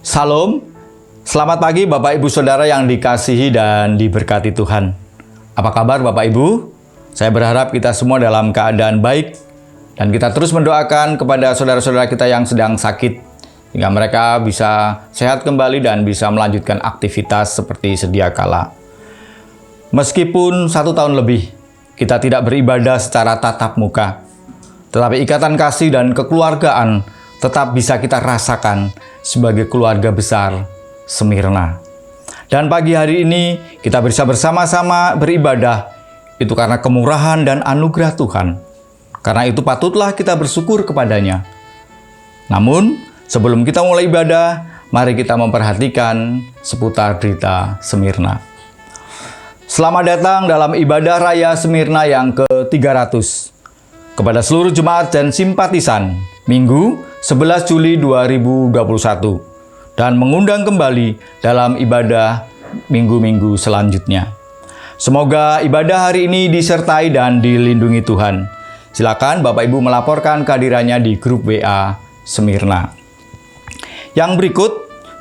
Salam, selamat pagi Bapak Ibu Saudara yang dikasihi dan diberkati Tuhan. Apa kabar Bapak Ibu? Saya berharap kita semua dalam keadaan baik dan kita terus mendoakan kepada saudara-saudara kita yang sedang sakit hingga mereka bisa sehat kembali dan bisa melanjutkan aktivitas seperti sedia kala. Meskipun 1 tahun lebih kita tidak beribadah secara tatap muka, tetapi ikatan kasih dan kekeluargaan tetap bisa kita rasakan sebagai keluarga besar Smyrna. Dan pagi hari ini kita bisa bersama-sama beribadah, itu karena kemurahan dan anugerah Tuhan. Karena itu patutlah kita bersyukur kepadanya. Namun, sebelum kita mulai ibadah, mari kita memperhatikan seputar berita Smyrna. Selamat datang dalam ibadah raya Smyrna yang ke-300. Kepada seluruh jemaat dan simpatisan, Minggu 11 Juli 2021 dan mengundang kembali dalam ibadah minggu-minggu selanjutnya. Semoga ibadah hari ini disertai dan dilindungi Tuhan. Silakan Bapak Ibu melaporkan kehadirannya di grup WA Smyrna. Yang berikut,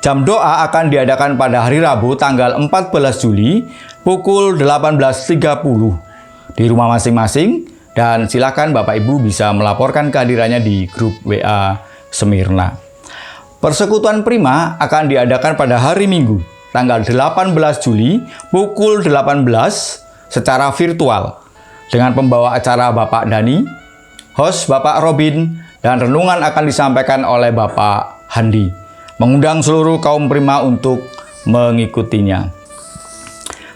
jam doa akan diadakan pada hari Rabu tanggal 14 Juli pukul 18.30 di rumah masing-masing. Dan silakan Bapak Ibu bisa melaporkan kehadirannya di grup WA Smyrna. Persekutuan Prima akan diadakan pada hari Minggu, tanggal 18 Juli, pukul 18 secara virtual. Dengan pembawa acara Bapak Dani, host Bapak Robin, dan renungan akan disampaikan oleh Bapak Handi. Mengundang seluruh kaum Prima untuk mengikutinya.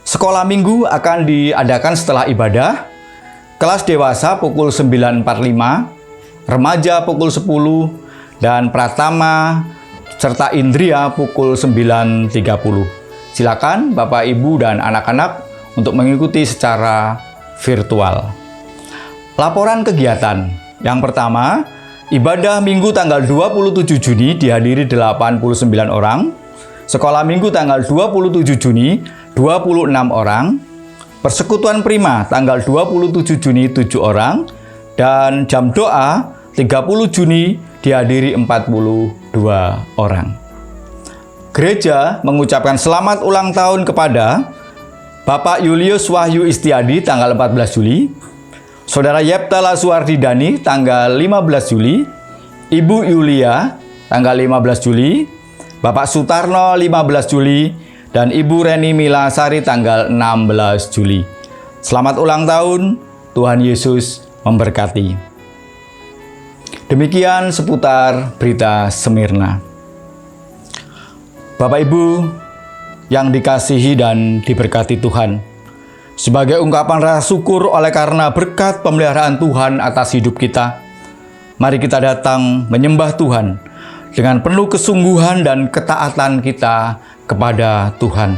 Sekolah Minggu akan diadakan setelah ibadah. Kelas dewasa pukul 9.45, remaja pukul 10, dan pratama serta indria pukul 9.30. Silakan Bapak, Ibu, dan anak-anak untuk mengikuti secara virtual. Laporan kegiatan. Yang pertama, ibadah Minggu tanggal 27 Juni dihadiri 89 orang. Sekolah Minggu tanggal 27 Juni 26 orang. Persekutuan Prima tanggal 27 Juni 7 orang, dan jam doa 30 Juni dihadiri 42 orang. Gereja mengucapkan selamat ulang tahun kepada Bapak Julius Wahyu Istiadi tanggal 14 Juli, Saudara Yepta Lasuardidani tanggal 15 Juli, Ibu Yulia tanggal 15 Juli, Bapak Sutarno 15 Juli, dan Ibu Reni Milasari tanggal 16 Juli. Selamat ulang tahun, Tuhan Yesus memberkati. Demikian seputar berita Smyrna. Bapak Ibu yang dikasihi dan diberkati Tuhan, sebagai ungkapan rasa syukur oleh karena berkat pemeliharaan Tuhan atas hidup kita, mari kita datang menyembah Tuhan dengan penuh kesungguhan dan ketaatan kita kepada Tuhan.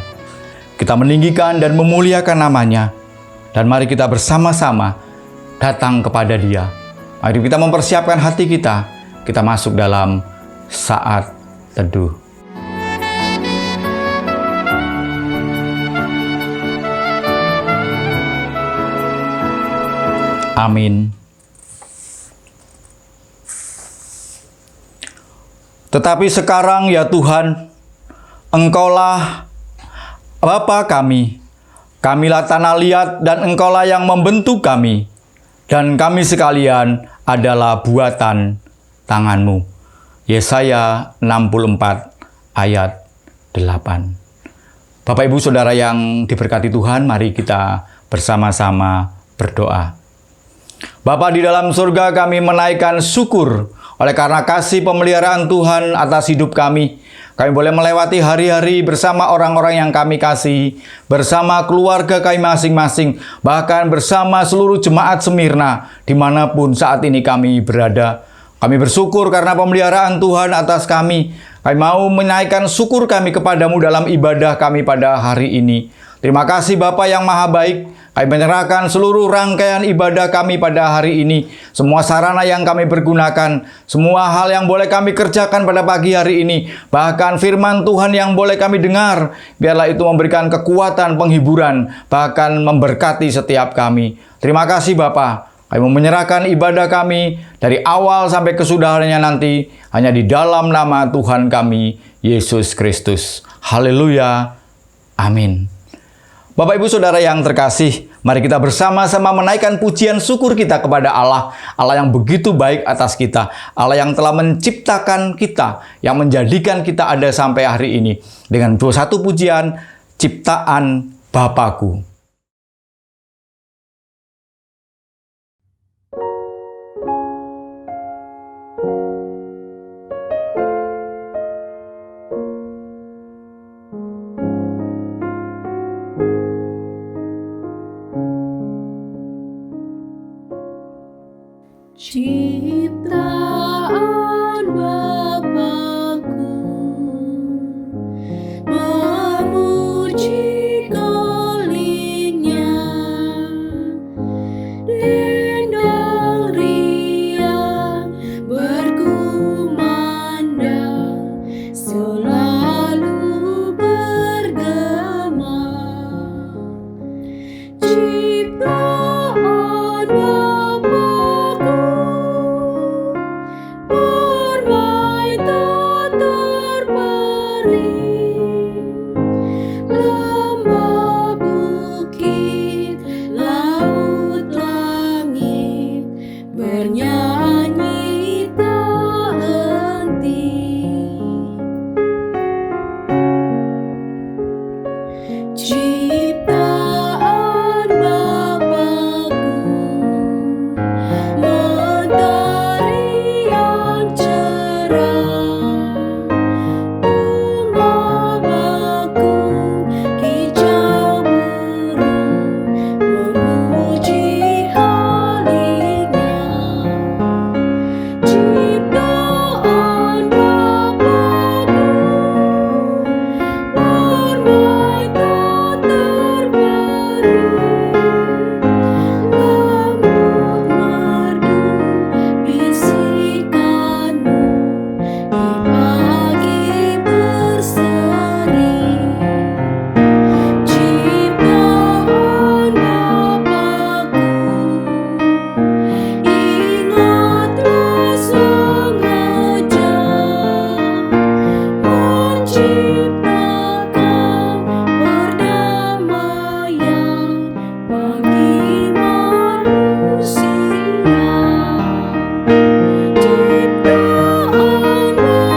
Kita meninggikan dan memuliakan namanya, dan mari kita bersama-sama datang kepada Dia. Mari kita mempersiapkan hati kita masuk dalam saat teduh. Amin. Tetapi sekarang ya Tuhan, Engkaulah Bapa kami, kamilah tanah liat dan Engkaulah yang membentuk kami, dan kami sekalian adalah buatan tangan-Mu. Yesaya 64 ayat 8. Bapak Ibu Saudara yang diberkati Tuhan, mari kita bersama-sama berdoa. Bapa di dalam surga, kami menaikkan syukur oleh karena kasih pemeliharaan Tuhan atas hidup kami. Kami boleh melewati hari-hari bersama orang-orang yang kami kasih, bersama keluarga kami masing-masing, bahkan bersama seluruh jemaat Smyrna, dimanapun saat ini kami berada. Kami bersyukur karena pemeliharaan Tuhan atas kami. Kami mau menaikkan syukur kami kepadamu dalam ibadah kami pada hari ini. Terima kasih Bapa yang Maha Baik. Kami menyerahkan seluruh rangkaian ibadah kami pada hari ini. Semua sarana yang kami pergunakan, semua hal yang boleh kami kerjakan pada pagi hari ini, bahkan firman Tuhan yang boleh kami dengar, biarlah itu memberikan kekuatan, penghiburan, bahkan memberkati setiap kami. Terima kasih Bapa. Kami menyerahkan ibadah kami dari awal sampai kesudahannya nanti hanya di dalam nama Tuhan kami, Yesus Kristus. Haleluya. Amin. Bapak Ibu Saudara yang terkasih, mari kita bersama-sama menaikkan pujian syukur kita kepada Allah. Allah yang begitu baik atas kita. Allah yang telah menciptakan kita, yang menjadikan kita ada sampai hari ini. Dengan satu pujian, ciptaan Bapakku. Ciptaan Bapakku memuji Kalingnya, dendang riang berkumandang, selalu bergema. Ciptaan Bapakku bermain tak terbaring, lembah bukit, laut langit, bernyanyi tak henti. Ciptaan Bapakku, mentari yang cerah, bunga bakung, kicau burung, memuji Kalingnya. Ciptaan Bapakku bermain tak terbaring, lembut merdu bisikanmu di pagi berseri. Ciptaan Bapakku, ingatlah sengaja menciptakan perdamaian bagi manusia. Ciptaan Bapakku bermain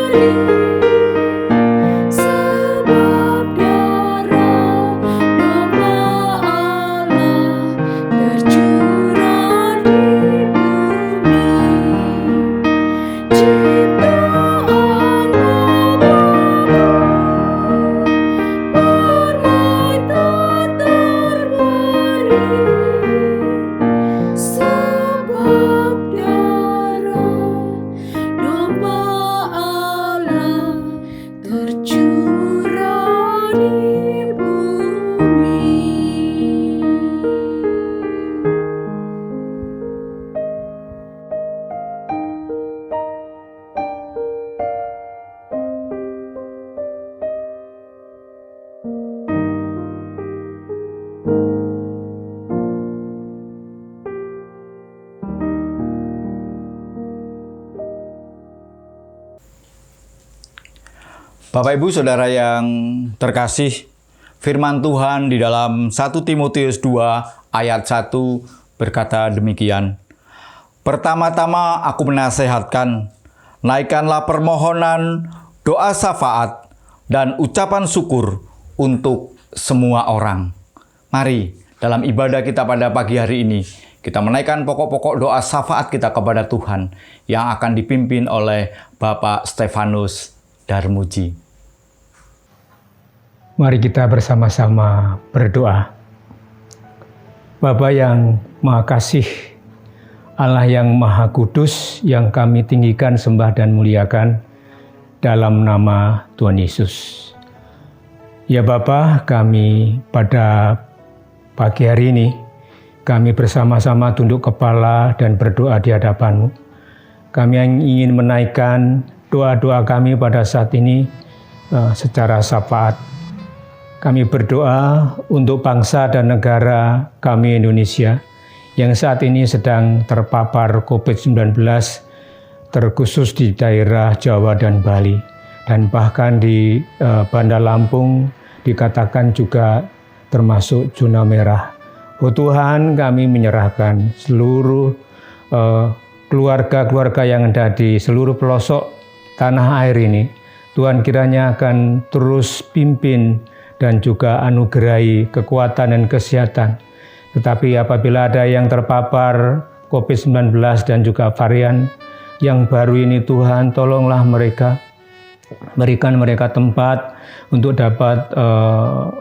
tak terbaring, sebab darah domba Allah tercurah di bumi. Ciptaan Bapakku bermain tak terbaring, sebab darah domba Allah tercurah di bumi. Bapak Ibu Saudara yang terkasih, firman Tuhan di dalam 1 Timotius 2 ayat 1 berkata demikian. Pertama-tama aku menasehatkan, naikkanlah permohonan, doa syafaat, dan ucapan syukur untuk semua orang. Mari dalam ibadah kita pada pagi hari ini, kita menaikkan pokok-pokok doa syafaat kita kepada Tuhan yang akan dipimpin oleh Bapak Stefanus Darmuji. Mari kita bersama-sama berdoa. Bapa yang Maha Kasih, Allah yang Maha Kudus, yang kami tinggikan, sembah dan muliakan dalam nama Tuhan Yesus. Ya Bapa, kami pada pagi hari ini, kami bersama-sama tunduk kepala dan berdoa di hadapan-Mu. Kami yang ingin menaikkan doa-doa kami pada saat ini secara syafaat. Kami berdoa untuk bangsa dan negara kami Indonesia yang saat ini sedang terpapar COVID-19, terkhusus di daerah Jawa dan Bali, dan bahkan di Banda Lampung dikatakan juga termasuk zona merah. Oh Tuhan, kami menyerahkan seluruh keluarga-keluarga yang ada di seluruh pelosok tanah air ini. Tuhan kiranya akan terus pimpin dan juga anugerahi kekuatan dan kesehatan. Tetapi apabila ada yang terpapar COVID-19 dan juga varian yang baru ini, Tuhan tolonglah mereka, berikan mereka tempat untuk dapat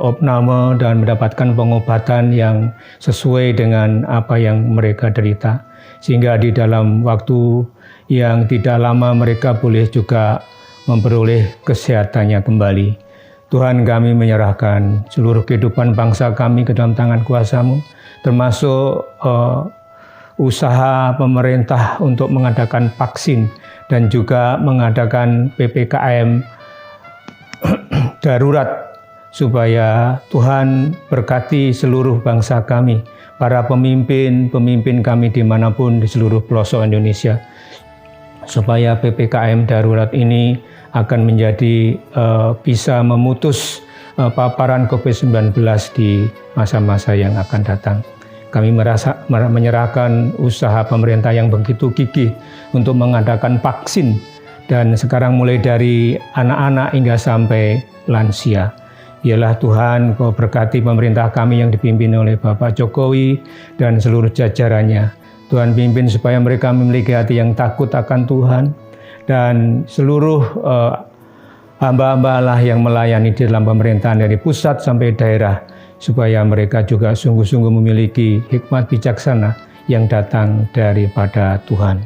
opname dan mendapatkan pengobatan yang sesuai dengan apa yang mereka derita. Sehingga di dalam waktu yang tidak lama mereka boleh juga memperoleh kesehatannya kembali. Tuhan, kami menyerahkan seluruh kehidupan bangsa kami ke dalam tangan kuasa-Mu, termasuk usaha pemerintah untuk mengadakan vaksin dan juga mengadakan PPKM darurat, supaya Tuhan berkati seluruh bangsa kami, para pemimpin kami dimanapun di seluruh pelosok Indonesia, supaya PPKM darurat ini akan menjadi bisa memutus paparan COVID-19 di masa-masa yang akan datang. Kami menyerahkan usaha pemerintah yang begitu gigih untuk mengadakan vaksin, dan sekarang mulai dari anak-anak hingga sampai lansia. Biarlah Tuhan Kau berkati pemerintah kami yang dipimpin oleh Bapak Jokowi dan seluruh jajarannya. Tuhan pimpin supaya mereka memiliki hati yang takut akan Tuhan, dan seluruh hamba-hamba Allah yang melayani di dalam pemerintahan dari pusat sampai daerah, supaya mereka juga sungguh-sungguh memiliki hikmat bijaksana yang datang daripada Tuhan.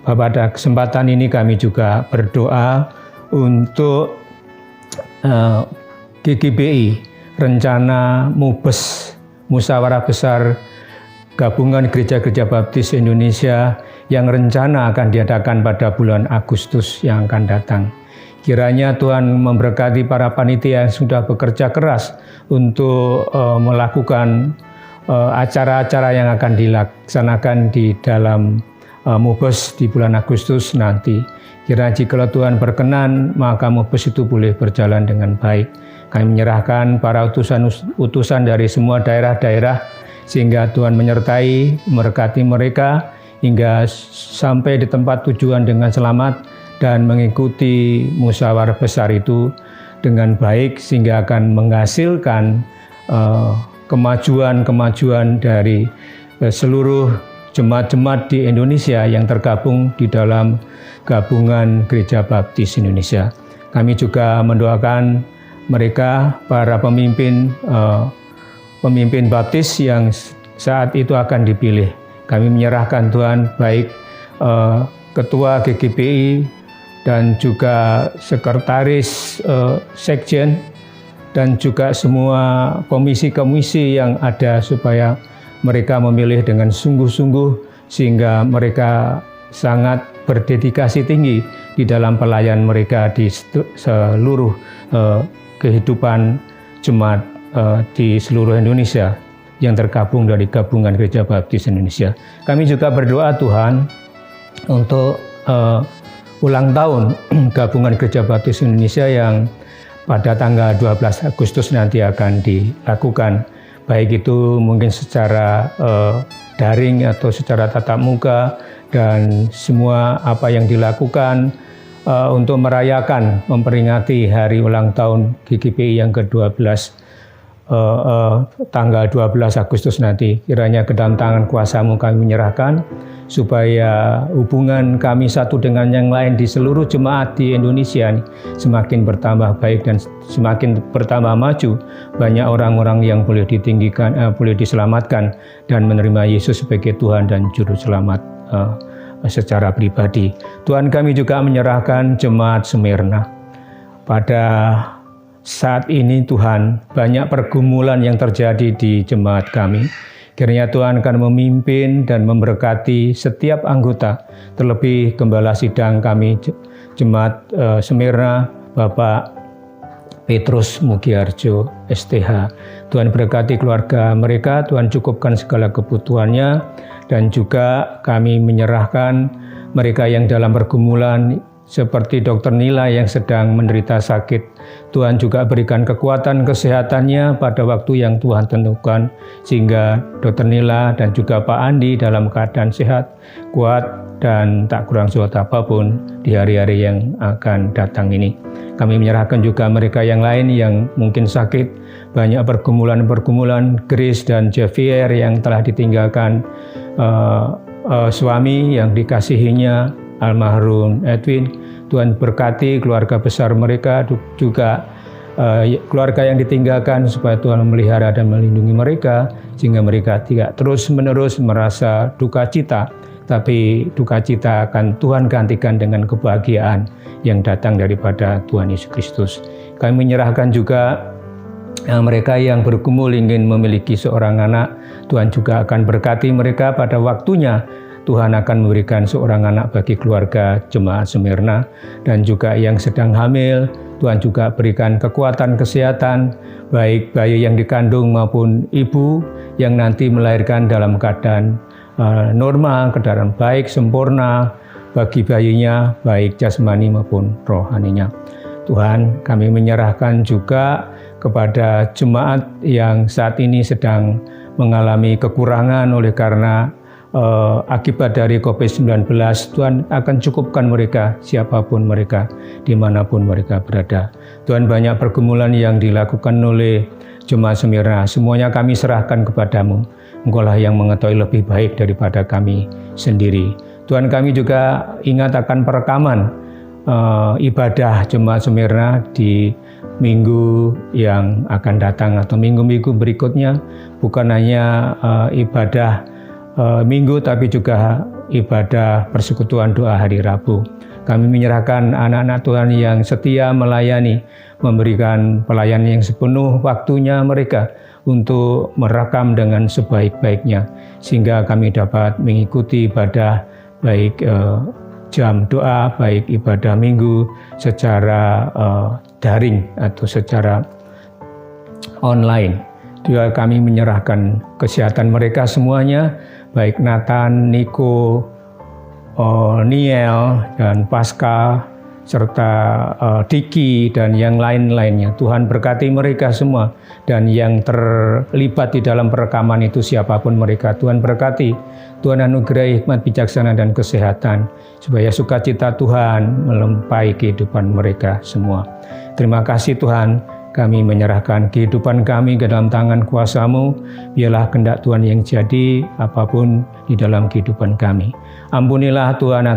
Bapak, pada kesempatan ini kami juga berdoa untuk GGBI, rencana MUBES, Musyawarah Besar Gabungan Gereja-Gereja Baptis Indonesia, yang rencana akan diadakan pada bulan Agustus yang akan datang. Kiranya Tuhan memberkati para panitia yang sudah bekerja keras untuk melakukan acara-acara yang akan dilaksanakan di dalam MUBES di bulan Agustus nanti. Kiranya jika Tuhan berkenan, maka MUBES itu boleh berjalan dengan baik. Kami menyerahkan para utusan dari semua daerah-daerah, sehingga Tuhan menyertai, memberkati mereka hingga sampai di tempat tujuan dengan selamat dan mengikuti musyawarah besar itu dengan baik, sehingga akan menghasilkan kemajuan dari seluruh jemaat-jemaat di Indonesia yang tergabung di dalam Gabungan Gereja Baptis Indonesia. Kami juga mendoakan mereka, para pemimpin baptis yang saat itu akan dipilih. Kami menyerahkan Tuhan, baik Ketua GGBI dan juga Sekretaris Sekjen dan juga semua komisi-komisi yang ada, supaya mereka memilih dengan sungguh-sungguh, sehingga mereka sangat berdedikasi tinggi di dalam pelayan mereka di seluruh kehidupan jemaat di seluruh Indonesia yang tergabung dari Gabungan Gereja Baptis Indonesia. Kami juga berdoa Tuhan untuk ulang tahun Gabungan Gereja Baptis Indonesia yang pada tanggal 12 Agustus nanti akan dilakukan, baik itu mungkin secara daring atau secara tatap muka, dan semua apa yang dilakukan untuk merayakan, memperingati hari ulang tahun GGBI yang ke-12 tanggal 12 Agustus nanti. Kiranya ke dalam tangan kuasa-Mu kami menyerahkan, supaya hubungan kami satu dengan yang lain di seluruh jemaat di Indonesia semakin bertambah baik dan semakin bertambah maju. Banyak orang-orang yang boleh ditinggikan, boleh diselamatkan dan menerima Yesus sebagai Tuhan dan Juru Selamat secara pribadi. Tuhan, kami juga menyerahkan jemaat Smyrna. Pada saat ini Tuhan, banyak pergumulan yang terjadi di jemaat kami. Kiranya Tuhan akan memimpin dan memberkati setiap anggota, terlebih Gembala Sidang kami jemaat Smyrna, Bapak Petrus Mugiarjo, STH. Tuhan berkati keluarga mereka, Tuhan cukupkan segala kebutuhannya, dan juga kami menyerahkan mereka yang dalam pergumulan seperti Dr. Nila yang sedang menderita sakit. Tuhan juga berikan kekuatan kesehatannya pada waktu yang Tuhan tentukan, sehingga Dr. Nila dan juga Pak Andi dalam keadaan sehat, kuat, dan tak kurang suatu apapun di hari-hari yang akan datang ini. Kami menyerahkan juga mereka yang lain yang mungkin sakit, banyak pergumulan-pergumulan. Grace dan Javier yang telah ditinggalkan suami yang dikasihinya, almarhum Edwin. Tuhan berkati keluarga besar mereka, juga keluarga yang ditinggalkan, supaya Tuhan memelihara dan melindungi mereka, sehingga mereka tidak terus-menerus merasa duka cita, tapi duka cita akan Tuhan gantikan dengan kebahagiaan yang datang daripada Tuhan Yesus Kristus. Kami menyerahkan juga mereka yang bergumul ingin memiliki seorang anak. Tuhan juga akan berkati mereka pada waktunya. Tuhan akan memberikan seorang anak bagi keluarga jemaat Smyrna, dan juga yang sedang hamil, Tuhan juga berikan kekuatan kesehatan, baik bayi yang dikandung maupun ibu yang nanti melahirkan dalam keadaan normal, keadaan baik, sempurna bagi bayinya, baik jasmani maupun rohaninya. Tuhan, kami menyerahkan juga kepada jemaat yang saat ini sedang mengalami kekurangan oleh karena akibat dari COVID-19. Tuhan akan cukupkan mereka, siapapun mereka, dimanapun mereka berada. Tuhan, banyak pergumulan yang dilakukan oleh jemaat Smyrna, semuanya kami serahkan kepadamu. Engkaulah yang mengetahui lebih baik daripada kami sendiri. Tuhan, kami juga ingat akan perekaman ibadah jemaat Smyrna di minggu yang akan datang atau minggu-minggu berikutnya. Bukan hanya ibadah minggu, tapi juga ibadah persekutuan doa hari Rabu. Kami menyerahkan anak-anak Tuhan yang setia melayani, memberikan pelayanan yang sepenuh waktunya mereka untuk merekam dengan sebaik-baiknya, sehingga kami dapat mengikuti ibadah baik jam doa, baik ibadah minggu secara daring atau secara online. Juga kami menyerahkan kesehatan mereka semuanya, baik Nathan, Niko, Niel, dan Pascal, serta Diki, dan yang lain-lainnya. Tuhan berkati mereka semua, dan yang terlibat di dalam perekaman itu siapapun mereka, Tuhan berkati. Tuhan anugerahi hikmat, bijaksana, dan kesehatan, supaya sukacita Tuhan melimpahi kehidupan mereka semua. Terima kasih Tuhan. Kami menyerahkan kehidupan kami ke dalam tangan kuasa-Mu. Biarlah kehendak Tuhan yang jadi apapun di dalam kehidupan kami. Ampunilah Tuhan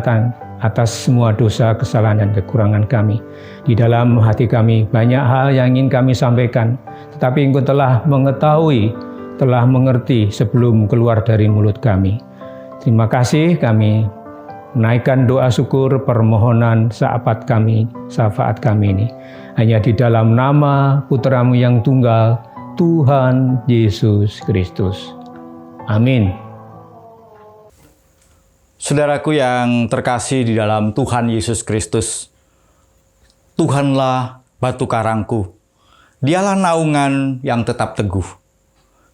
atas semua dosa, kesalahan, dan kekurangan kami. Di dalam hati kami banyak hal yang ingin kami sampaikan, tetapi Engkau telah mengetahui, telah mengerti sebelum keluar dari mulut kami. Terima kasih, kami menaikkan doa syukur, permohonan, syafaat kami ini hanya di dalam nama Putra-Mu yang tunggal, Tuhan Yesus Kristus. Amin. Saudaraku yang terkasih di dalam Tuhan Yesus Kristus, Tuhanlah batu karangku, Dialah naungan yang tetap teguh,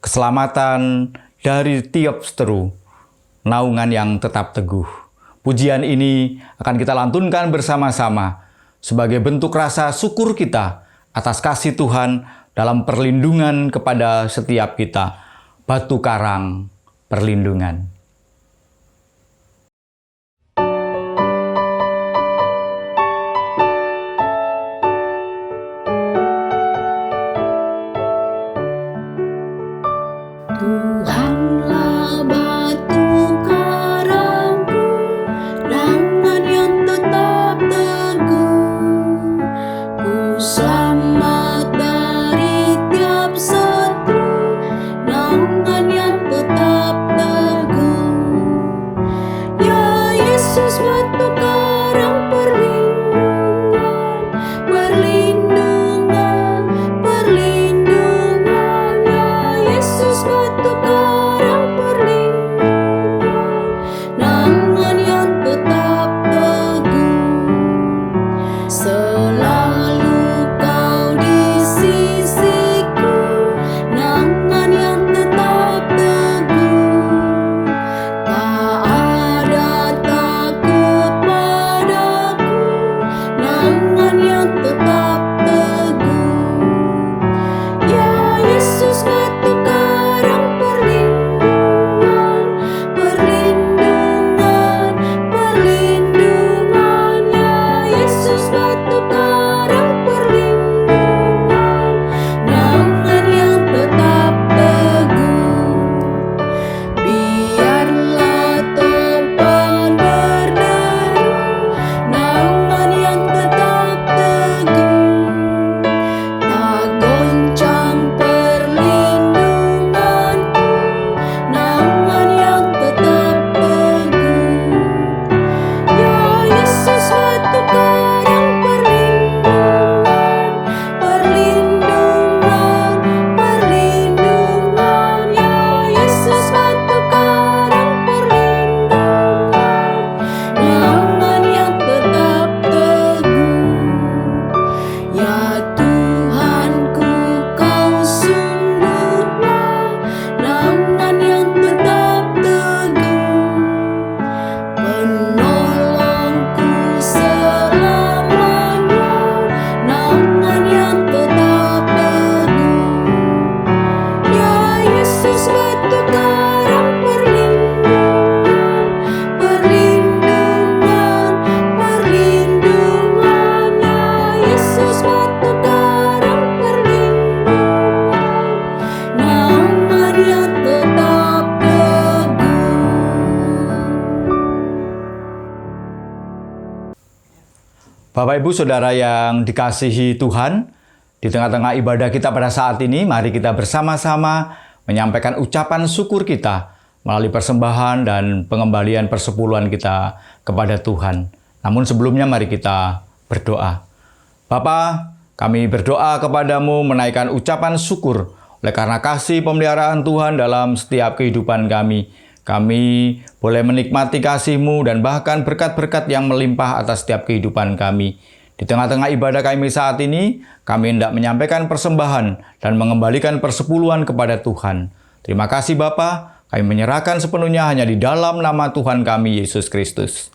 keselamatan dari tiap seteru, naungan yang tetap teguh. Pujian ini akan kita lantunkan bersama-sama sebagai bentuk rasa syukur kita atas kasih Tuhan dalam perlindungan kepada setiap kita. Batu karang perlindungan. Tuhanlah batu karangku, naungan yang tetap teguh. Ku selamat dari tiap seteru, naungan yang tetap teguh. Ya Yesus, batu karang perlindungan, perlindungan, perlindungan. Ya Yesus, batu karang karang perlindungan, perlindungan, perlindungannya. Yesus batu karang perlindungan, namanya tetap teguh. Bapak Ibu Saudara yang dikasihi Tuhan, di tengah-tengah ibadah kita pada saat ini, mari kita bersama-sama menyampaikan ucapan syukur kita melalui persembahan dan pengembalian persepuluhan kita kepada Tuhan. Namun sebelumnya mari kita berdoa. Bapa, kami berdoa kepadamu menaikkan ucapan syukur oleh karena kasih pemeliharaan Tuhan dalam setiap kehidupan kami. Kami boleh menikmati kasih-Mu dan bahkan berkat-berkat yang melimpah atas setiap kehidupan kami. Di tengah-tengah ibadah kami saat ini, kami hendak menyampaikan persembahan dan mengembalikan persepuluhan kepada Tuhan. Terima kasih Bapa, kami menyerahkan sepenuhnya hanya di dalam nama Tuhan kami, Yesus Kristus.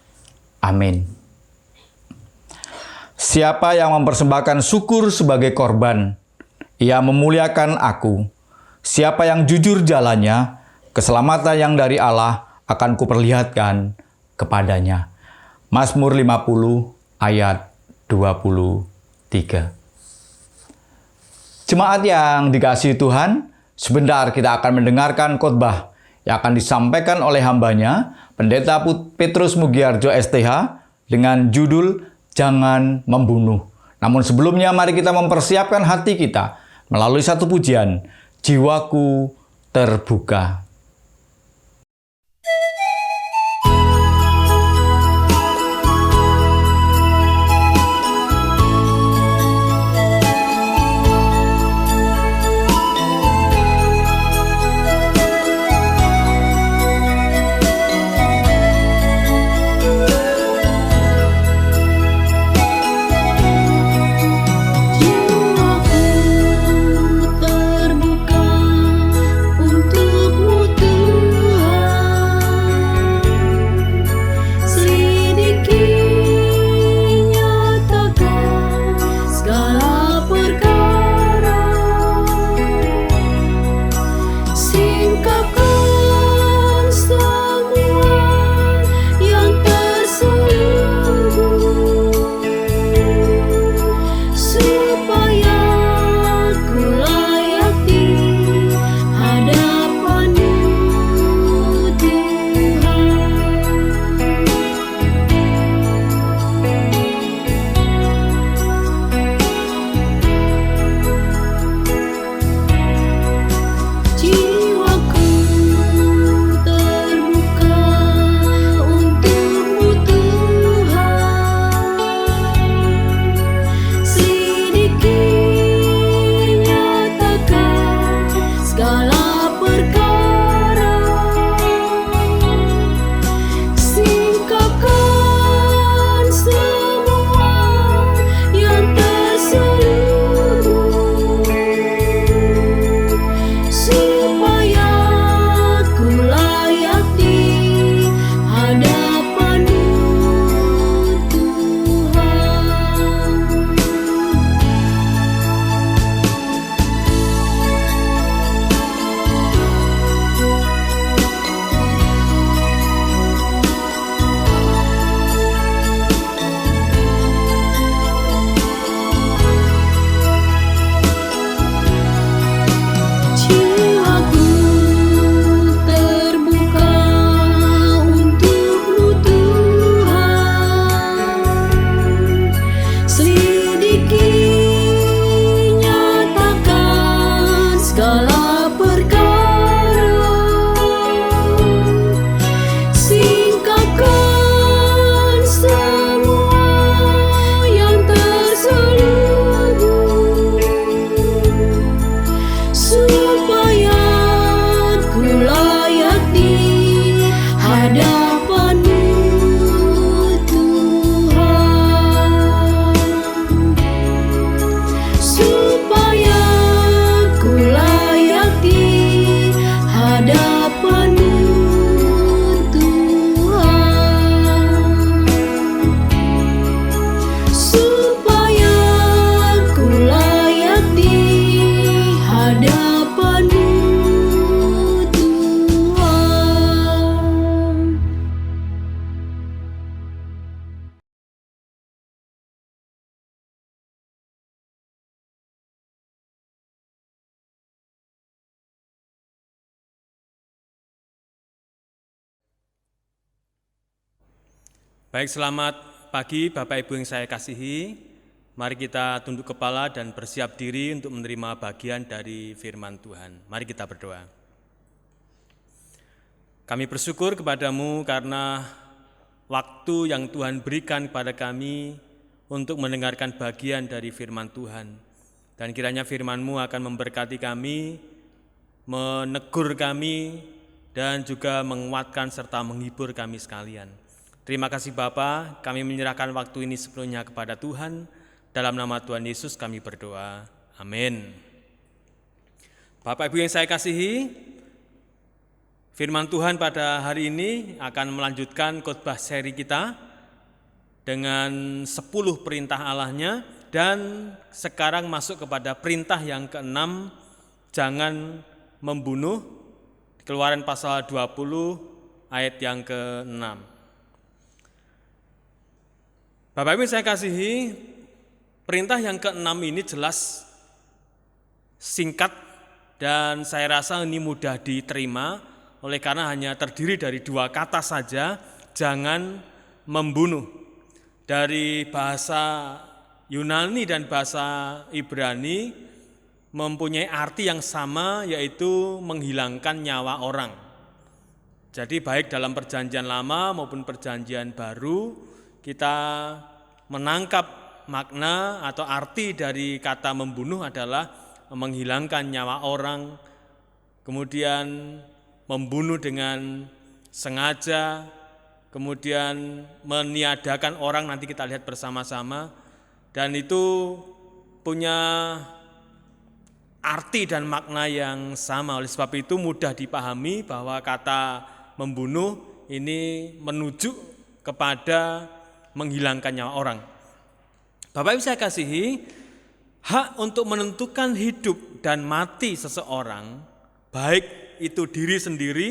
Amin. Siapa yang mempersembahkan syukur sebagai korban, ia memuliakan Aku. Siapa yang jujur jalannya, keselamatan yang dari Allah akan kuperlihatkan kepadanya. Mazmur 50 ayat 23. Jemaat yang dikasihi Tuhan, sebentar kita akan mendengarkan khotbah yang akan disampaikan oleh hambanya, Pendeta Petrus Mugiarjo STH, dengan judul Jangan Membunuh. Namun sebelumnya mari kita mempersiapkan hati kita melalui satu pujian, Jiwaku Terbuka. Supaya ku layak di Baik, selamat pagi Bapak Ibu yang saya kasihi. Mari kita tunduk kepala dan bersiap diri untuk menerima bagian dari firman Tuhan. Mari kita berdoa. Kami bersyukur kepadamu karena waktu yang Tuhan berikan kepada kami untuk mendengarkan bagian dari firman Tuhan. Dan kiranya firman-Mu akan memberkati kami, menegur kami, dan juga menguatkan serta menghibur kami sekalian. Terima kasih Bapa, kami menyerahkan waktu ini sepenuhnya kepada Tuhan. Dalam nama Tuhan Yesus kami berdoa. Amin. Bapak Ibu yang saya kasihi, firman Tuhan pada hari ini akan melanjutkan khotbah seri kita dengan 10 perintah Allahnya, dan sekarang masuk kepada perintah yang ke-6, jangan membunuh, Keluaran pasal 20 ayat yang ke-6. Bapak Ibu saya kasihi, perintah yang ke-6 ini jelas, singkat, dan saya rasa ini mudah diterima oleh karena hanya terdiri dari 2 kata saja, jangan membunuh. Dari bahasa Yunani dan bahasa Ibrani mempunyai arti yang sama, yaitu menghilangkan nyawa orang. Jadi baik dalam perjanjian lama maupun perjanjian baru, kita menangkap makna atau arti dari kata membunuh adalah menghilangkan nyawa orang, kemudian membunuh dengan sengaja, kemudian meniadakan orang, nanti kita lihat bersama-sama, dan itu punya arti dan makna yang sama. Oleh sebab itu mudah dipahami bahwa kata membunuh ini menuju kepada menghilangkan nyawa orang. Bapak Ibu saya kasihi, hak untuk menentukan hidup dan mati seseorang, baik itu diri sendiri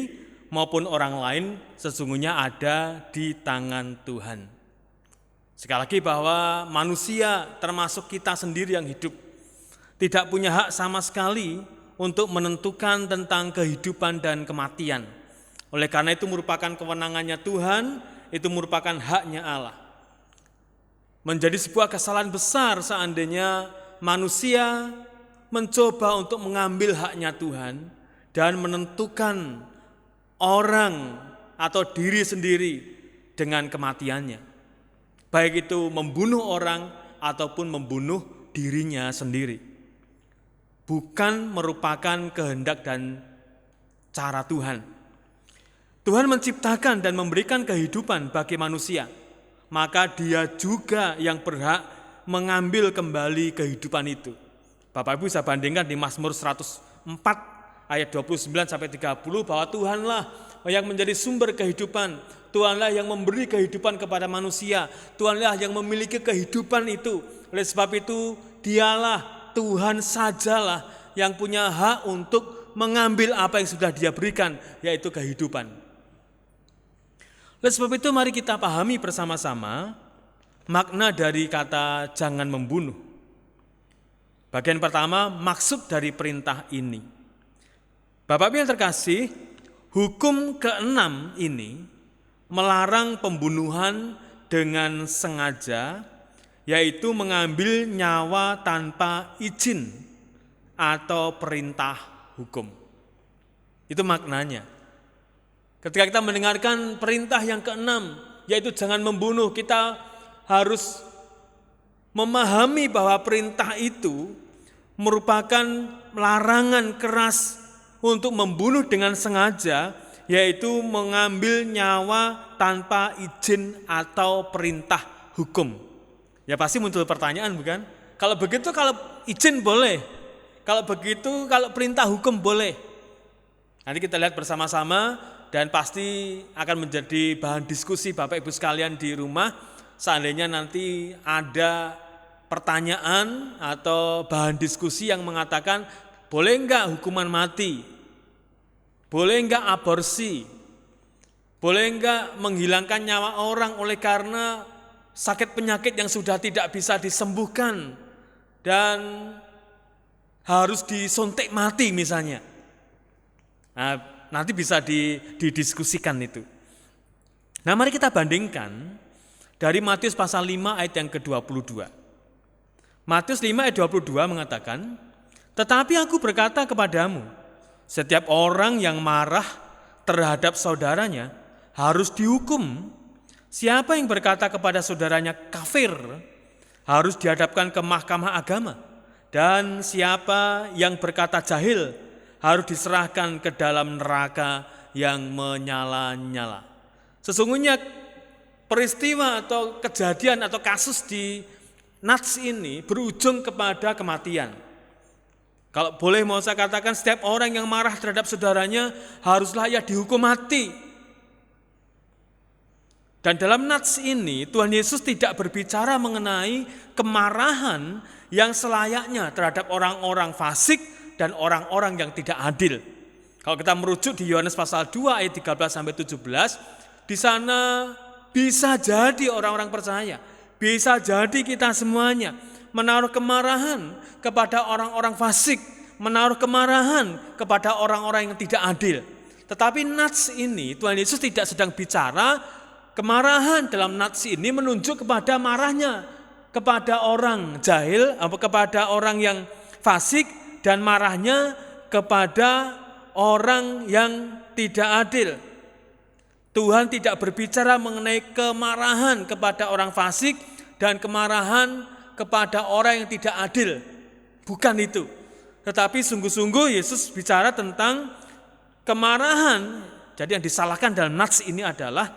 maupun orang lain, sesungguhnya ada di tangan Tuhan. Sekali lagi bahwa manusia termasuk kita sendiri yang hidup tidak punya hak sama sekali untuk menentukan tentang kehidupan dan kematian. Oleh karena itu merupakan kewenangannya Tuhan, itu merupakan haknya Allah. Menjadi sebuah kesalahan besar seandainya manusia mencoba untuk mengambil haknya Tuhan dan menentukan orang atau diri sendiri dengan kematiannya. Baik itu membunuh orang ataupun membunuh dirinya sendiri. Bukan merupakan kehendak dan cara Tuhan. Tuhan menciptakan dan memberikan kehidupan bagi manusia, maka Dia juga yang berhak mengambil kembali kehidupan itu. Bapak Ibu bisa bandingkan di Mazmur 104 ayat 29 sampai 30 bahwa Tuhanlah yang menjadi sumber kehidupan, Tuhanlah yang memberi kehidupan kepada manusia, Tuhanlah yang memiliki kehidupan itu. Oleh sebab itu Dialah, Tuhan sajalah yang punya hak untuk mengambil apa yang sudah Dia berikan, yaitu kehidupan. Oleh sebab itu mari kita pahami bersama-sama makna dari kata jangan membunuh. Bagian pertama, maksud dari perintah ini. Bapak Ibu yang terkasih, hukum ke-6 ini melarang pembunuhan dengan sengaja, yaitu mengambil nyawa tanpa izin atau perintah hukum. Itu maknanya. Ketika kita mendengarkan perintah yang ke-6, yaitu jangan membunuh, kita harus memahami bahwa perintah itu merupakan larangan keras untuk membunuh dengan sengaja, yaitu mengambil nyawa tanpa izin atau perintah hukum. Ya pasti muncul pertanyaan, bukan? Kalau begitu, kalau izin boleh. Kalau begitu, kalau perintah hukum boleh. Nanti kita lihat bersama-sama, dan pasti akan menjadi bahan diskusi Bapak Ibu sekalian di rumah. Seandainya nanti ada pertanyaan atau bahan diskusi yang mengatakan boleh enggak hukuman mati, boleh enggak aborsi, boleh enggak menghilangkan nyawa orang oleh karena sakit penyakit yang sudah tidak bisa disembuhkan dan harus disuntik mati misalnya. Nah, nanti bisa didiskusikan itu. Nah, mari kita bandingkan Dari Matius pasal 5 ayat yang ke-22. Matius 5 ayat 22 mengatakan, "Tetapi aku berkata kepadamu, setiap orang yang marah terhadap saudaranya harus dihukum. Siapa yang berkata kepada saudaranya kafir harus dihadapkan ke mahkamah agama. Dan siapa yang berkata jahil harus diserahkan ke dalam neraka yang menyala-nyala." Sesungguhnya peristiwa atau kejadian atau kasus di Nats ini berujung kepada kematian. Kalau boleh mau saya katakan, setiap orang yang marah terhadap saudaranya haruslah ia dihukum mati. Dan dalam Nats ini Tuhan Yesus tidak berbicara mengenai kemarahan yang selayaknya terhadap orang-orang fasik dan orang-orang yang tidak adil. Kalau kita merujuk di Yohanes pasal 2 ayat 13 sampai 17, di sana bisa jadi orang-orang percaya, bisa jadi kita semuanya menaruh kemarahan kepada orang-orang fasik, menaruh kemarahan kepada orang-orang yang tidak adil. Tetapi Nats ini Tuhan Yesus tidak sedang bicara kemarahan. Dalam Nats ini menunjuk kepada marahnya kepada orang jahil, kepada orang yang fasik, dan marahnya kepada orang yang tidak adil. Tuhan tidak berbicara mengenai kemarahan kepada orang fasik dan kemarahan kepada orang yang tidak adil. Bukan itu. Tetapi sungguh-sungguh Yesus bicara tentang kemarahan. Jadi yang disalahkan dalam Nats ini adalah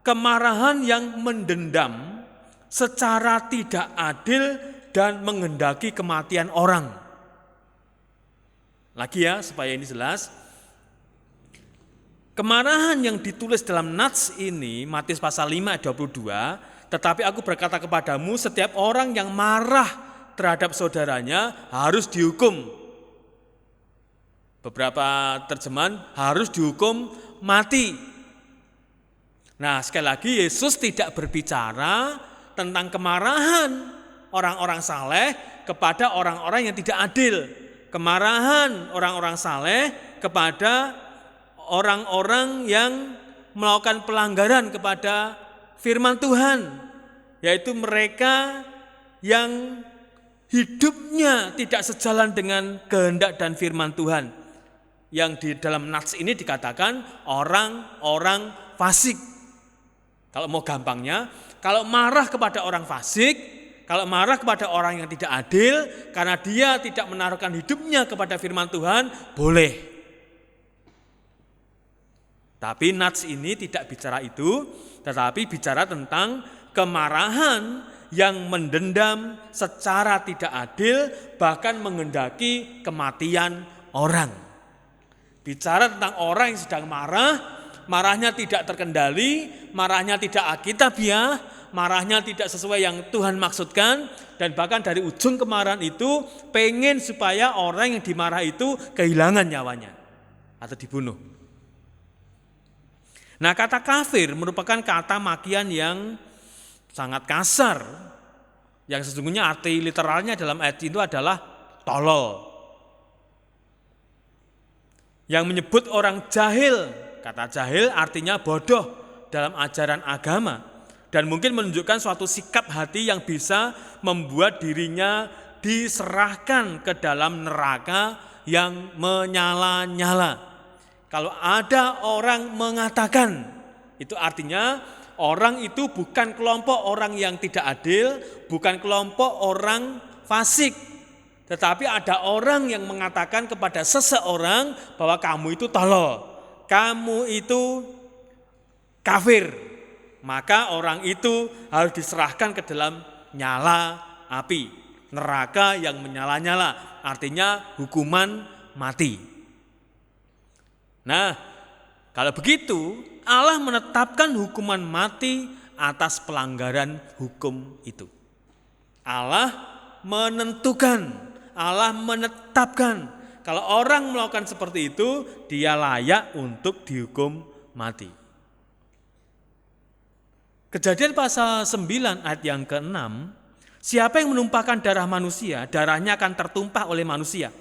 kemarahan yang mendendam secara tidak adil dan menghendaki kematian orang. Lagi ya, supaya ini jelas. Kemarahan yang ditulis dalam Nats ini, Matius pasal 5 ayat 22, "Tetapi aku berkata kepadamu, setiap orang yang marah terhadap saudaranya harus dihukum." Beberapa terjemahan harus dihukum mati. Nah, sekali lagi Yesus tidak berbicara tentang kemarahan orang-orang saleh kepada orang-orang yang tidak adil. Kemarahan orang-orang saleh kepada orang-orang yang melakukan pelanggaran kepada firman Tuhan, yaitu mereka yang hidupnya tidak sejalan dengan kehendak dan firman Tuhan. Yang di dalam Nats ini dikatakan orang-orang fasik. Kalau mau gampangnya, kalau marah kepada orang fasik, kalau marah kepada orang yang tidak adil, karena dia tidak menaruhkan hidupnya kepada firman Tuhan, boleh. Tapi Nats ini tidak bicara itu, tetapi bicara tentang kemarahan yang mendendam secara tidak adil, bahkan menghendaki kematian orang. Bicara tentang orang yang sedang marah, marahnya tidak terkendali, marahnya tidak alkitabiah, marahnya tidak sesuai yang Tuhan maksudkan, dan bahkan dari ujung kemarahan itu pengen supaya orang yang dimarah itu kehilangan nyawanya atau dibunuh. Nah, kata kafir merupakan kata makian yang sangat kasar, yang sesungguhnya arti literalnya dalam ayat itu adalah tolol. Yang menyebut orang jahil, kata jahil artinya bodoh dalam ajaran agama, dan mungkin menunjukkan suatu sikap hati yang bisa membuat dirinya diserahkan ke dalam neraka yang menyala-nyala. Kalau ada orang mengatakan, itu artinya orang itu bukan kelompok orang yang tidak adil, bukan kelompok orang fasik. Tetapi ada orang yang mengatakan kepada seseorang bahwa kamu itu tolol, kamu itu kafir. Maka orang itu harus diserahkan ke dalam nyala api, neraka yang menyala-nyala, artinya hukuman mati. Nah, kalau begitu Allah menetapkan hukuman mati atas pelanggaran hukum itu. Allah menentukan, Allah menetapkan kalau orang melakukan seperti itu, dia layak untuk dihukum mati. Kejadian pasal 9 ayat yang ke-6, siapa yang menumpahkan darah manusia, darahnya akan tertumpah oleh manusia.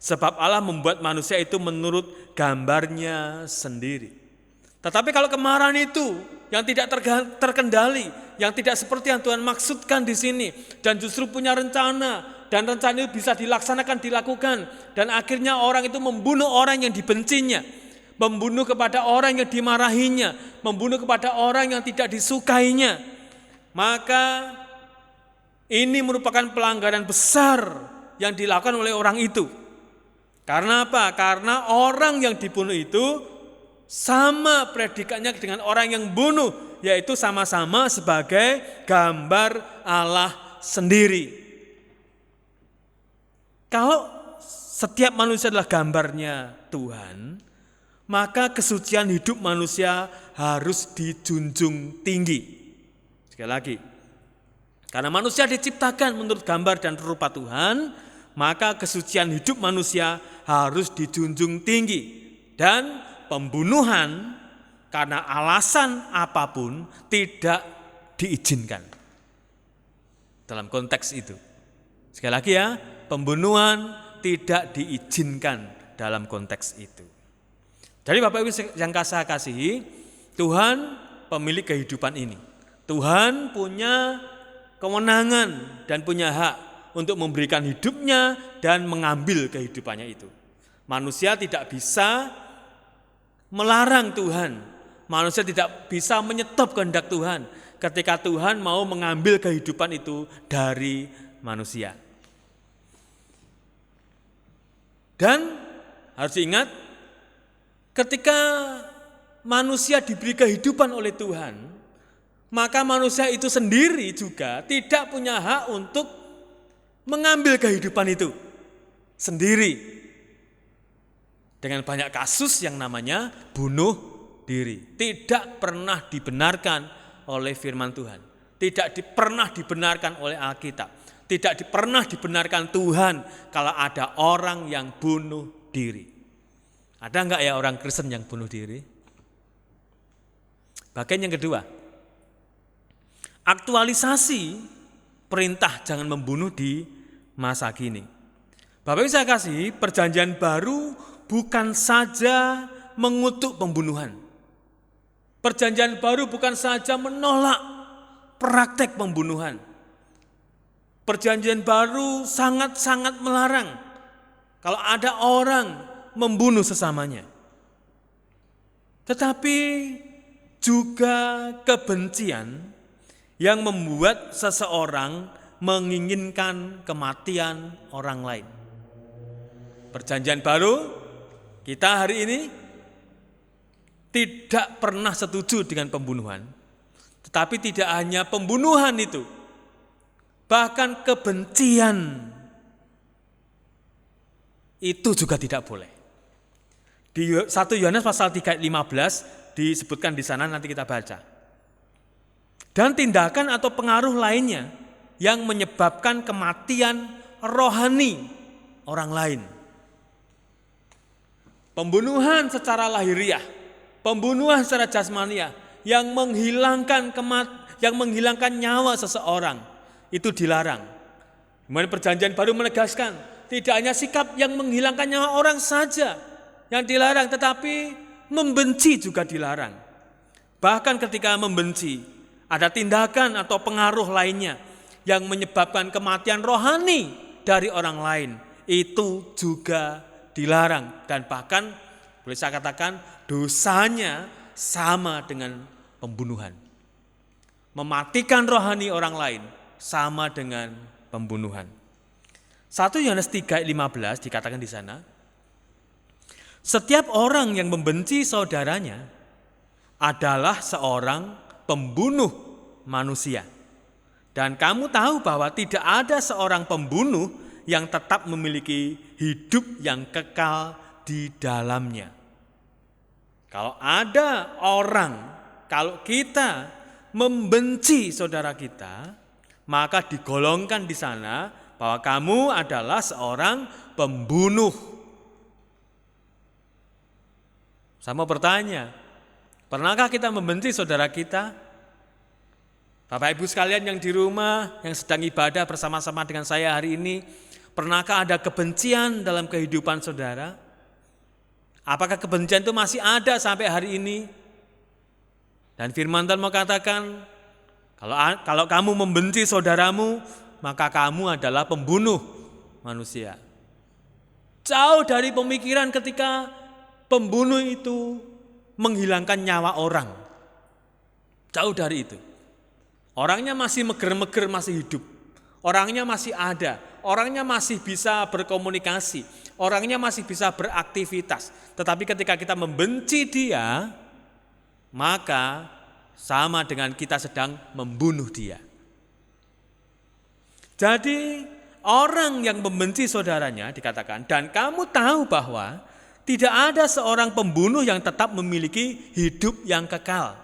Sebab Allah membuat manusia itu menurut gambarnya sendiri. Tetapi kalau kemarahan itu yang tidak terkendali, yang tidak seperti yang Tuhan maksudkan di sini, dan justru punya rencana, dan rencana itu bisa dilakukan, dan akhirnya orang itu membunuh orang yang dibencinya, membunuh kepada orang yang dimarahinya, membunuh kepada orang yang tidak disukainya, maka ini merupakan pelanggaran besar yang dilakukan oleh orang itu. Karena apa? Karena orang yang dibunuh itu sama predikatnya dengan orang yang bunuh, yaitu sama-sama sebagai gambar Allah sendiri. Kalau setiap manusia adalah gambarnya Tuhan, maka kesucian hidup manusia harus dijunjung tinggi. Sekali lagi, karena manusia diciptakan menurut gambar dan rupa Tuhan, maka kesucian hidup manusia harus dijunjung tinggi. Dan pembunuhan karena alasan apapun tidak diizinkan dalam konteks itu. Sekali lagi ya, pembunuhan tidak diizinkan dalam konteks itu. Jadi Bapak Ibu yang saya kasihi, Tuhan pemilik kehidupan ini. Tuhan punya kewenangan dan punya hak untuk memberikan hidupnya dan mengambil kehidupannya itu. Manusia tidak bisa melarang Tuhan. Manusia tidak bisa menyetop kehendak Tuhan ketika Tuhan mau mengambil kehidupan itu dari manusia. Dan harus diingat, ketika manusia diberi kehidupan oleh Tuhan, maka manusia itu sendiri juga tidak punya hak untuk mengambil kehidupan itu sendiri. Dengan banyak kasus yang namanya bunuh diri. Tidak pernah dibenarkan oleh firman Tuhan. Tidak pernah dibenarkan oleh Alkitab. Tidak pernah dibenarkan Tuhan kalau ada orang yang bunuh diri. Ada enggak ya orang Kristen yang bunuh diri? Bagian yang kedua, aktualisasi perintah jangan membunuh di masa kini. Bapak Ibu saya kasih, perjanjian baru bukan saja mengutuk pembunuhan. Perjanjian baru bukan saja menolak praktek pembunuhan. Perjanjian baru sangat-sangat melarang kalau ada orang membunuh sesamanya. Tetapi juga kebencian yang membuat seseorang menginginkan kematian orang lain. Perjanjian baru, kita hari ini tidak pernah setuju dengan pembunuhan. Tetapi tidak hanya pembunuhan itu, bahkan kebencian itu juga tidak boleh. Di 1 Yohanes pasal 3 ayat 15 disebutkan di sana, nanti kita baca. Dan tindakan atau pengaruh lainnya yang menyebabkan kematian rohani orang lain. Pembunuhan secara lahiriah, pembunuhan secara jasmaniah yang menghilangkan nyawa seseorang itu dilarang. Kemudian perjanjian baru menegaskan tidak hanya sikap yang menghilangkan nyawa orang saja yang dilarang, tetapi membenci juga dilarang. Bahkan ketika membenci, ada tindakan atau pengaruh lainnya yang menyebabkan kematian rohani dari orang lain, itu juga dilarang. Dan bahkan boleh saya katakan dosanya sama dengan pembunuhan. Mematikan rohani orang lain sama dengan pembunuhan. 1 Yohanes 3 ayat 15 dikatakan di sana, setiap orang yang membenci saudaranya adalah seorang pembunuh manusia. Dan kamu tahu bahwa tidak ada seorang pembunuh yang tetap memiliki hidup yang kekal di dalamnya. Kalau ada orang, kalau kita membenci saudara kita, maka digolongkan di sana bahwa kamu adalah seorang pembunuh. Saya mau bertanya, pernahkah kita membenci saudara kita? Bapak Ibu sekalian yang di rumah, yang sedang ibadah bersama-sama dengan saya hari ini, pernahkah ada kebencian dalam kehidupan saudara? Apakah kebencian itu masih ada sampai hari ini? Dan firman Tuhan mengatakan, kalau kamu membenci saudaramu, maka kamu adalah pembunuh manusia. Jauh dari pemikiran ketika pembunuh itu menghilangkan nyawa orang. Jauh dari itu. Orangnya masih meger-meger, masih hidup. Orangnya masih ada. Orangnya masih bisa berkomunikasi. Orangnya masih bisa beraktivitas. Tetapi ketika kita membenci dia, maka sama dengan kita sedang membunuh dia. Jadi orang yang membenci saudaranya dikatakan, dan kamu tahu bahwa tidak ada seorang pembunuh yang tetap memiliki hidup yang kekal.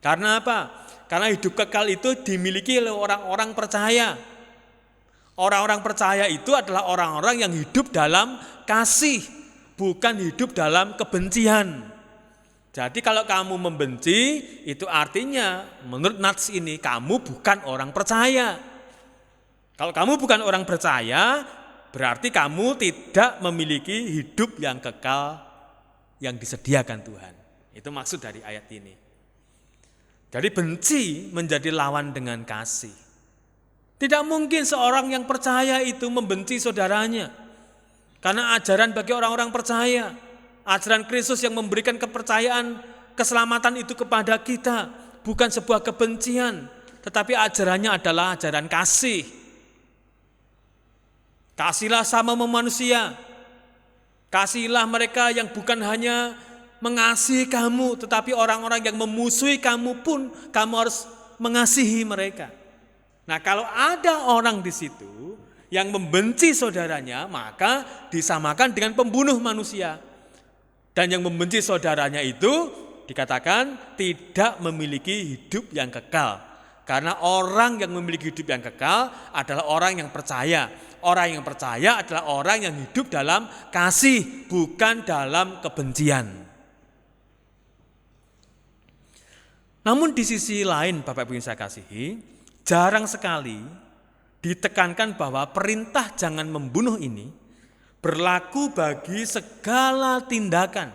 Karena apa? Karena hidup kekal itu dimiliki oleh orang-orang percaya. Orang-orang percaya itu adalah orang-orang yang hidup dalam kasih, bukan hidup dalam kebencian. Jadi kalau kamu membenci, itu artinya menurut nats ini kamu bukan orang percaya. Kalau kamu bukan orang percaya, berarti kamu tidak memiliki hidup yang kekal yang disediakan Tuhan. Itu maksud dari ayat ini. Jadi benci menjadi lawan dengan kasih. Tidak mungkin seorang yang percaya itu membenci saudaranya. Karena ajaran bagi orang-orang percaya, ajaran Kristus yang memberikan kepercayaan, keselamatan itu kepada kita, bukan sebuah kebencian, tetapi ajarannya adalah ajaran kasih. Kasihlah sama manusia. Kasihilah mereka yang bukan hanya mengasihi kamu, tetapi orang-orang yang memusuhi kamu pun kamu harus mengasihi mereka. Nah, kalau ada orang di situ yang membenci saudaranya, maka disamakan dengan pembunuh manusia. Dan yang membenci saudaranya itu dikatakan tidak memiliki hidup yang kekal. Karena orang yang memiliki hidup yang kekal adalah orang yang percaya. Orang yang percaya adalah orang yang hidup dalam kasih, bukan dalam kebencian. Namun di sisi lain, Bapak Ibu yang saya kasihi, jarang sekali ditekankan bahwa perintah jangan membunuh ini berlaku bagi segala tindakan.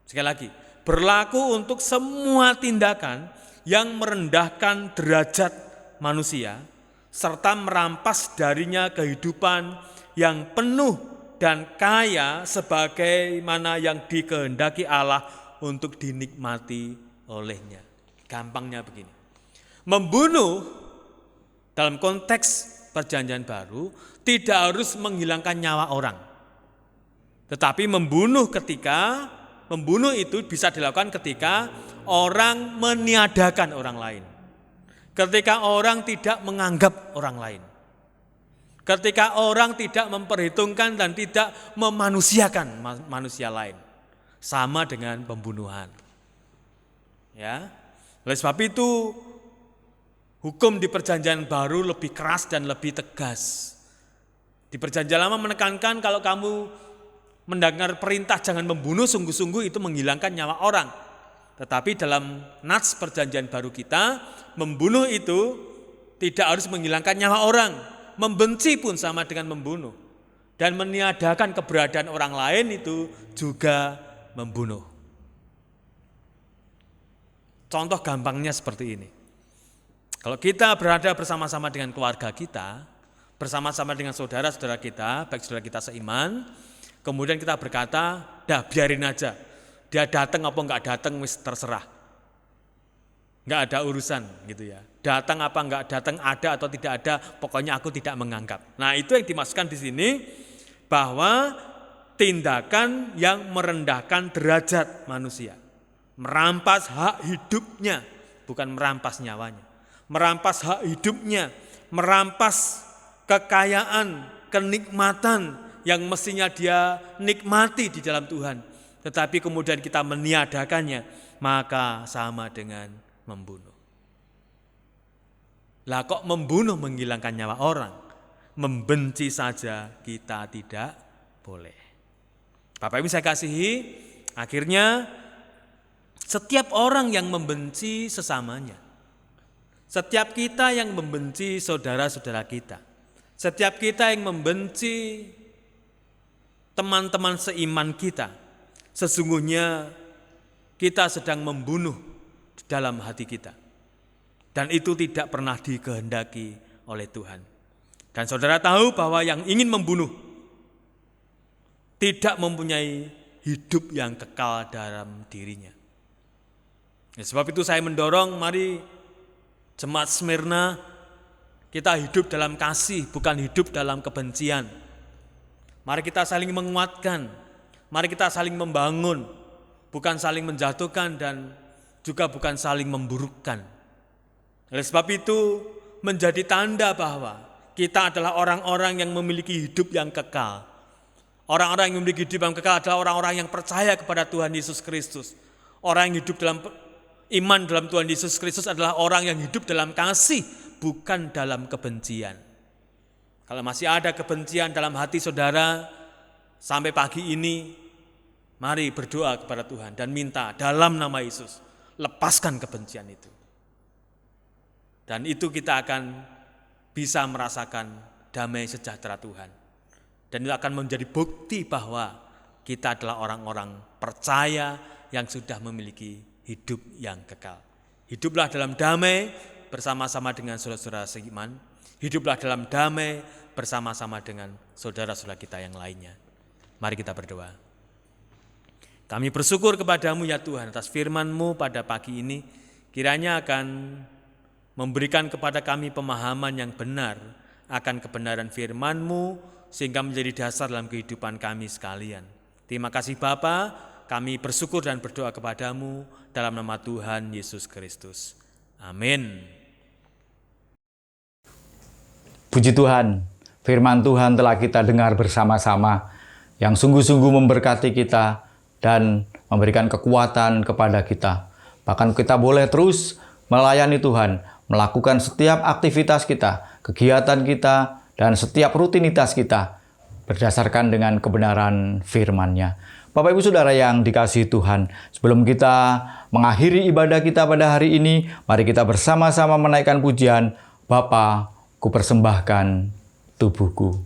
Sekali lagi, berlaku untuk semua tindakan yang merendahkan derajat manusia serta merampas darinya kehidupan yang penuh dan kaya sebagaimana yang dikehendaki Allah untuk dinikmati olehnya. Gampangnya begini. Membunuh dalam konteks perjanjian baru tidak harus menghilangkan nyawa orang. Tetapi membunuh itu bisa dilakukan ketika orang meniadakan orang lain. Ketika orang tidak menganggap orang lain. Ketika orang tidak memperhitungkan dan tidak memanusiakan manusia lain. Sama dengan pembunuhan. Ya. Oleh sebab itu hukum di perjanjian baru lebih keras dan lebih tegas. Di perjanjian lama menekankan kalau kamu mendengar perintah jangan membunuh, sungguh-sungguh itu menghilangkan nyawa orang. Tetapi dalam nats perjanjian baru kita, membunuh itu tidak harus menghilangkan nyawa orang. Membenci pun sama dengan membunuh. Dan meniadakan keberadaan orang lain itu juga membunuh. Contoh gampangnya seperti ini. Kalau kita berada bersama-sama dengan keluarga kita, bersama-sama dengan saudara-saudara kita, baik saudara kita seiman, kemudian kita berkata, dah biarin aja, dia datang apa enggak datang wis terserah. Enggak ada urusan gitu ya. Datang apa enggak datang, ada atau tidak ada, pokoknya aku tidak menganggap. Nah, itu yang dimaksudkan di sini bahwa tindakan yang merendahkan derajat manusia. Merampas hak hidupnya, bukan merampas nyawanya. Merampas hak hidupnya, merampas kekayaan, kenikmatan yang mestinya dia nikmati di dalam Tuhan. Tetapi kemudian kita meniadakannya, maka sama dengan membunuh. Lah kok membunuh menghilangkan nyawa orang? Membenci saja kita tidak boleh. Bapak Ibu saya kasihi, akhirnya setiap orang yang membenci sesamanya, setiap kita yang membenci saudara-saudara kita, setiap kita yang membenci teman-teman seiman kita, sesungguhnya kita sedang membunuh di dalam hati kita. Dan itu tidak pernah dikehendaki oleh Tuhan. Dan saudara tahu bahwa yang ingin membunuh tidak mempunyai hidup yang kekal dalam dirinya. Sebab itu saya mendorong, mari jemaat Smyrna, kita hidup dalam kasih, bukan hidup dalam kebencian. Mari kita saling menguatkan, mari kita saling membangun, bukan saling menjatuhkan dan juga bukan saling memburukkan. Oleh sebab itu menjadi tanda bahwa kita adalah orang-orang yang memiliki hidup yang kekal. Orang-orang yang memiliki hidup yang kekal adalah orang-orang yang percaya kepada Tuhan Yesus Kristus. Orang yang hidup dalam iman dalam Tuhan Yesus Kristus adalah orang yang hidup dalam kasih, bukan dalam kebencian. Kalau masih ada kebencian dalam hati saudara, sampai pagi ini, mari berdoa kepada Tuhan dan minta dalam nama Yesus, lepaskan kebencian itu. Dan itu kita akan bisa merasakan damai sejahtera Tuhan. Dan itu akan menjadi bukti bahwa kita adalah orang-orang percaya yang sudah memiliki hidup yang kekal. Hiduplah dalam damai bersama-sama dengan saudara-saudara seiman. Hiduplah dalam damai bersama-sama dengan saudara-saudara kita yang lainnya. Mari kita berdoa. Kami bersyukur kepadamu ya Tuhan atas firman-Mu pada pagi ini. Kiranya akan memberikan kepada kami pemahaman yang benar akan kebenaran firman-Mu sehingga menjadi dasar dalam kehidupan kami sekalian. Terima kasih Bapa, kami bersyukur dan berdoa kepadamu dalam nama Tuhan Yesus Kristus. Amin. Puji Tuhan, firman Tuhan telah kita dengar bersama-sama yang sungguh-sungguh memberkati kita dan memberikan kekuatan kepada kita. Bahkan kita boleh terus melayani Tuhan, melakukan setiap aktivitas kita, kegiatan kita, dan setiap rutinitas kita berdasarkan dengan kebenaran firman-Nya. Bapak Ibu Saudara yang dikasihi Tuhan, sebelum kita mengakhiri ibadah kita pada hari ini, mari kita bersama-sama menaikkan pujian, Bapa, kupersembahkan tubuhku.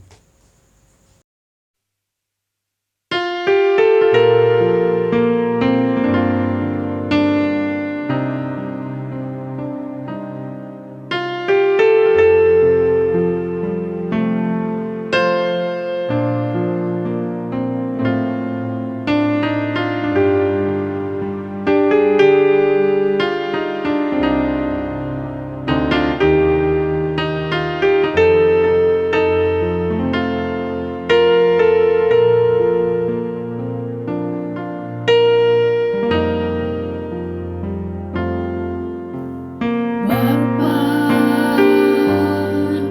Bapa,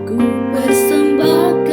ku persembahkan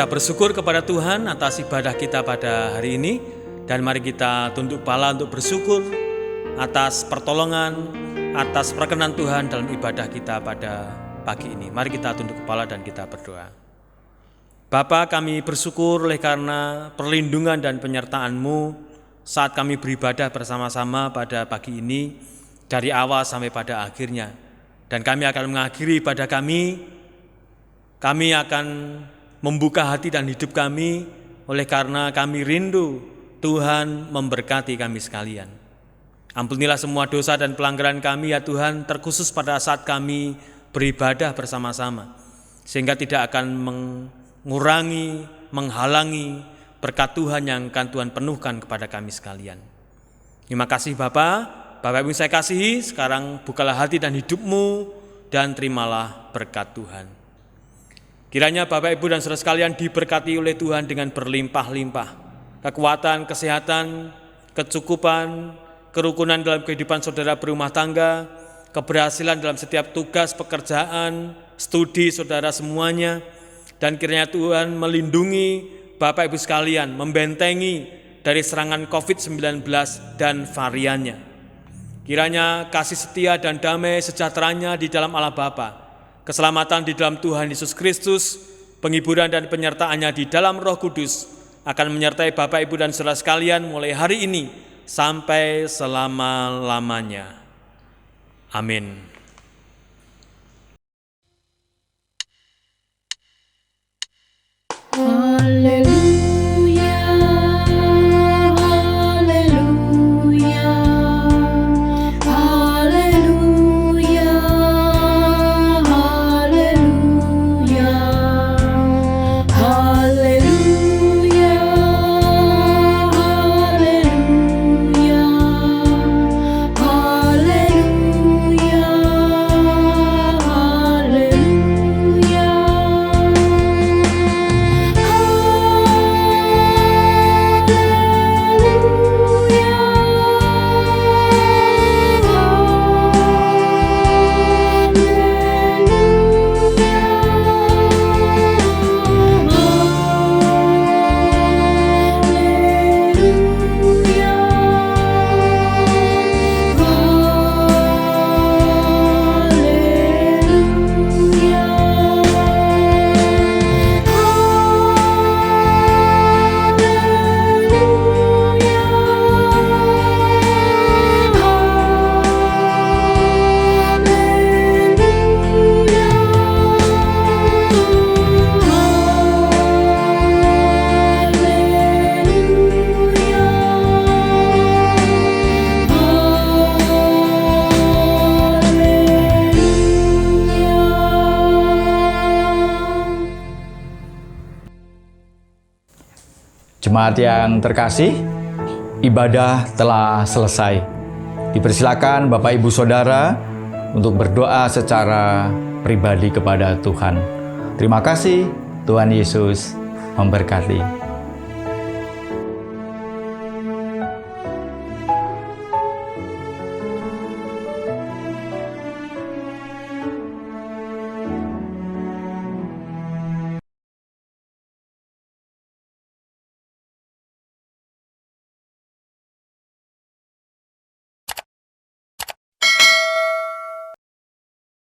kita bersyukur kepada Tuhan atas ibadah kita pada hari ini. Dan mari kita tunduk kepala untuk bersyukur atas pertolongan, atas perkenan Tuhan dalam ibadah kita pada pagi ini. Mari kita tunduk kepala dan kita berdoa. Bapa, kami bersyukur oleh karena perlindungan dan penyertaan-Mu saat kami beribadah bersama-sama pada pagi ini, dari awal sampai pada akhirnya. Dan kami akan mengakhiri ibadah kami akan membuka hati dan hidup kami oleh karena kami rindu Tuhan memberkati kami sekalian. Ampunilah semua dosa dan pelanggaran kami ya Tuhan, terkhusus pada saat kami beribadah bersama-sama, sehingga tidak akan mengurangi, menghalangi berkat Tuhan yang akan Tuhan penuhkan kepada kami sekalian. Terima kasih Bapak Ibu saya kasihi, sekarang bukalah hati dan hidupmu dan terimalah berkat Tuhan. Kiranya Bapak Ibu dan saudara sekalian diberkati oleh Tuhan dengan berlimpah-limpah kekuatan, kesehatan, kecukupan, kerukunan dalam kehidupan saudara berumah tangga, keberhasilan dalam setiap tugas, pekerjaan, studi saudara semuanya, dan kiranya Tuhan melindungi Bapak Ibu sekalian, membentengi dari serangan COVID-19 dan variannya. Kiranya kasih setia dan damai sejahteranya di dalam Allah Bapa, keselamatan di dalam Tuhan Yesus Kristus, penghiburan dan penyertaannya di dalam Roh Kudus akan menyertai Bapak, Ibu, dan saudara sekalian mulai hari ini sampai selama-lamanya. Amin. Haleluya, haleluya, haleluya, haleluya, haleluya, haleluya, Jemaat yang terkasih, ibadah telah selesai. Dipersilakan Bapak Ibu Saudara untuk berdoa secara pribadi kepada Tuhan. Terima kasih, Tuhan Yesus memberkati.